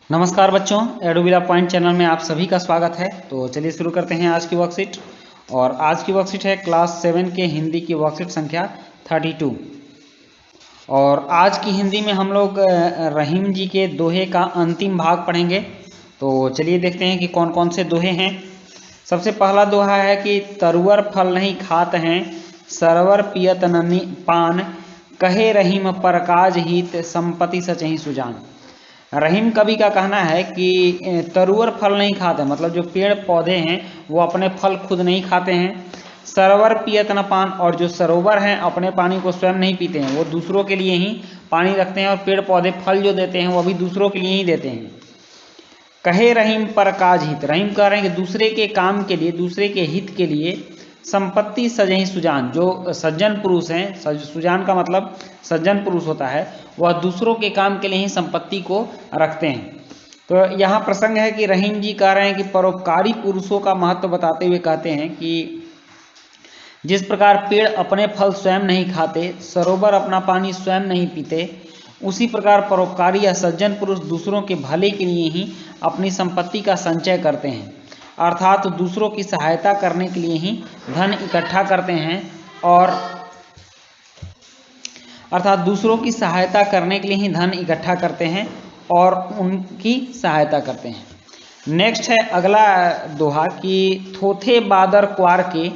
नमस्कार बच्चों, एडोबिला point channel में आप सभी का स्वागत है। तो चलिए शुरू करते हैं आज की वर्कशीट। और आज की वर्कशीट है क्लास 7 के हिंदी की वर्कशीट संख्या 32। और आज की हिंदी में हम लोग रहीम जी के दोहे का अंतिम भाग पढ़ेंगे। तो चलिए देखते हैं कि कौन कौन से दोहे हैं। सबसे पहला दोहा है कि तरुवर फल नहीं खात हैं, सरवर पियत ननी पान, कहे रहीम परकाज हित, संपत्ति सचहि सुजान। रहीम कवि का कहना है कि तरुवर फल नहीं खाते, मतलब जो पेड़ पौधे हैं वो अपने फल खुद नहीं खाते हैं। सरोवर पियत न पान, और जो सरोवर हैं अपने पानी को स्वयं नहीं पीते हैं, वो दूसरों के लिए ही पानी रखते हैं। और पेड़ पौधे फल जो देते हैं वो भी दूसरों के लिए ही देते हैं। कहे रहीम पर काज हित, रहीम कह रहे हैं कि दूसरे के काम के लिए, दूसरे के हित के लिए संपत्ति सजहि सुजान, जो सज्जन पुरुष हैं, सुजान का मतलब सज्जन पुरुष होता है, वह दूसरों के काम के लिए ही संपत्ति को रखते हैं। तो यहाँ प्रसंग है कि रहीम जी कह रहे हैं कि परोपकारी पुरुषों का महत्व बताते हुए कहते हैं कि जिस प्रकार पेड़ अपने फल स्वयं नहीं खाते, सरोवर अपना पानी स्वयं नहीं पीते, उसी प्रकार परोपकारी या सज्जन पुरुष दूसरों के भले के लिए ही अपनी संपत्ति का संचय करते हैं, अर्थात दूसरों की सहायता करने के लिए ही धन इकट्ठा करते हैं और उनकी सहायता करते हैं। नेक्स्ट है अगला दोहा कि थोथे बादर क्वार के,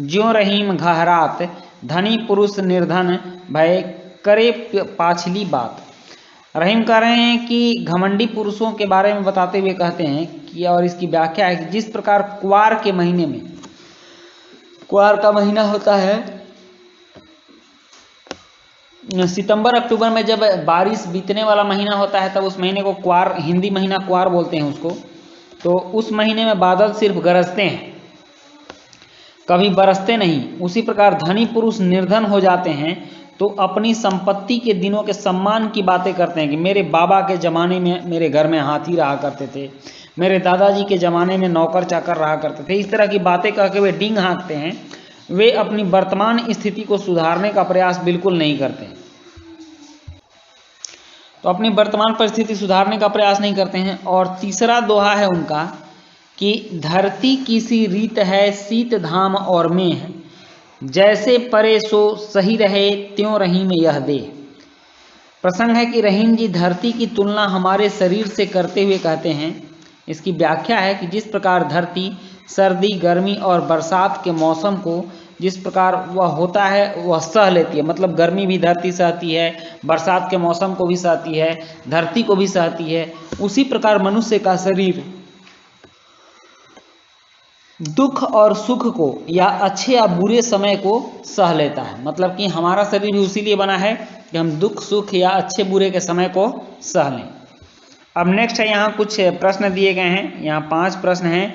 ज्यों रहीम घहरात, धनी पुरुष निर्धन भय करे पाछली बात। रहीम कह रहे हैं कि घमंडी पुरुषों के बारे में बताते हुए कहते हैं कि, और इसकी व्याख्या है कि जिस प्रकार क्वार के महीने में, क्वार का महीना होता है सितंबर अक्टूबर में, जब बारिश बीतने वाला महीना होता है तब उस महीने को क्वार, हिंदी महीना क्वार बोलते हैं उसको। तो उस महीने में बादल सिर्फ गरजते हैं, कभी बरसते नहीं। उसी प्रकार धनी पुरुष निर्धन हो जाते हैं तो अपनी संपत्ति के दिनों के सम्मान की बातें करते हैं कि मेरे बाबा के ज़माने में मेरे घर में हाथी रहा करते थे, मेरे दादाजी के ज़माने में नौकर चाकर रहा करते थे। इस तरह की बातें कह के वे डींग हाँकते हैं। वे अपनी वर्तमान स्थिति को सुधारने का प्रयास बिल्कुल नहीं करते हैं। तो अपनी वर्तमान परिस्थिति सुधारने का प्रयास नहीं करते हैं। और तीसरा दोहा है उनका कि धरती की सी रीत है शीत धाम और मेह, जैसे परे सो सही रहे त्यों रहीम यह दे। प्रसंग है कि रहीम जी धरती की तुलना हमारे शरीर से करते हुए कहते हैं। इसकी व्याख्या है कि जिस प्रकार धरती सर्दी, गर्मी और बरसात के मौसम को जिस प्रकार वह होता है वह सह लेती है, मतलब गर्मी भी धरती सहती है, बरसात के मौसम को भी सहती है, धरती को भी सहती है, उसी प्रकार मनुष्य का शरीर दुख और सुख को या अच्छे या बुरे समय को सह लेता है। मतलब कि हमारा शरीर भी उसी लिए बना है कि हम दुख सुख या अच्छे बुरे के समय को सह लें। अब नेक्स्ट है, यहाँ कुछ प्रश्न दिए गए हैं। यहाँ 5 प्रश्न हैं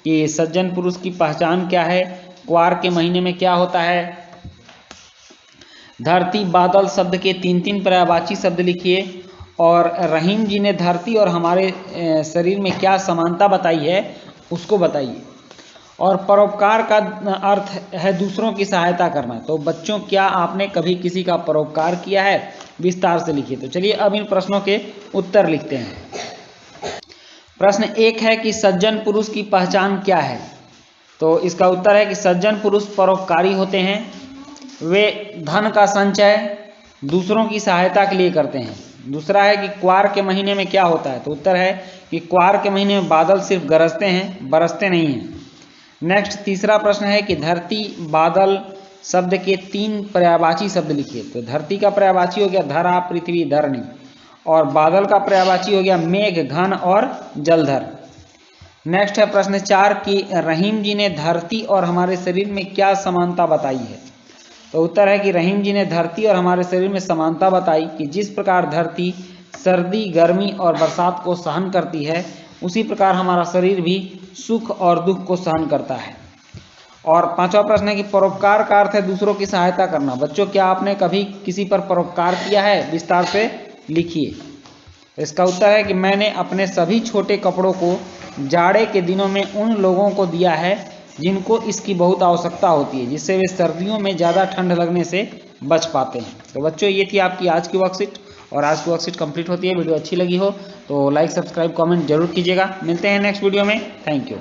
कि सज्जन पुरुष की पहचान क्या है, क्वार के महीने में क्या होता है, धरती बादल शब्द के 3-3 पर्यायवाची शब्द लिखिए, और रहीम जी ने धरती और हमारे शरीर में क्या समानता बताई है उसको बताइए। और परोपकार का अर्थ है दूसरों की सहायता करना। तो बच्चों, क्या आपने कभी किसी का परोपकार किया है, विस्तार से लिखिए। तो चलिए अब इन प्रश्नों के उत्तर लिखते हैं। प्रश्न 1 है कि सज्जन पुरुष की पहचान क्या है। तो इसका उत्तर है कि सज्जन पुरुष परोपकारी होते हैं। वे धन का संचय दूसरों की सहायता के लिए करते हैं। दूसरा है कि क्वार के महीने में क्या होता है। तो उत्तर है कि क्वार के महीने में बादल सिर्फ गरजते हैं, बरसते नहीं हैं। नेक्स्ट तीसरा प्रश्न है कि धरती बादल शब्द के 3 पर्यायवाची शब्द लिखिए। तो धरती का पर्यायवाची हो गया धरा, पृथ्वी, धरणी, और बादल का पर्यायवाची हो गया मेघ, घन और जलधर। नेक्स्ट है प्रश्न 4 कि रहीम जी ने धरती और हमारे शरीर में क्या समानता बताई है। तो उत्तर है कि रहीम जी ने धरती और हमारे शरीर में समानता बताई कि जिस प्रकार धरती सर्दी, गर्मी और बरसात को सहन करती है, उसी प्रकार हमारा शरीर भी सुख और दुख को सहन करता है। और 5वां प्रश्न है कि परोपकार का अर्थ है दूसरों की सहायता करना। बच्चों, क्या आपने कभी किसी पर परोपकार किया है, विस्तार से लिखिए। इसका उत्तर है कि मैंने अपने सभी छोटे कपड़ों को जाड़े के दिनों में उन लोगों को दिया है जिनको इसकी बहुत आवश्यकता होती है, जिससे वे सर्दियों में ज़्यादा ठंड लगने से बच पाते हैं। तो बच्चों, ये थी आपकी आज की वर्कशीट। और आज की वर्कशीट कंप्लीट होती है। वीडियो अच्छी लगी हो तो लाइक, सब्सक्राइब, कमेंट जरूर कीजिएगा। मिलते हैं नेक्स्ट वीडियो में। Thank you.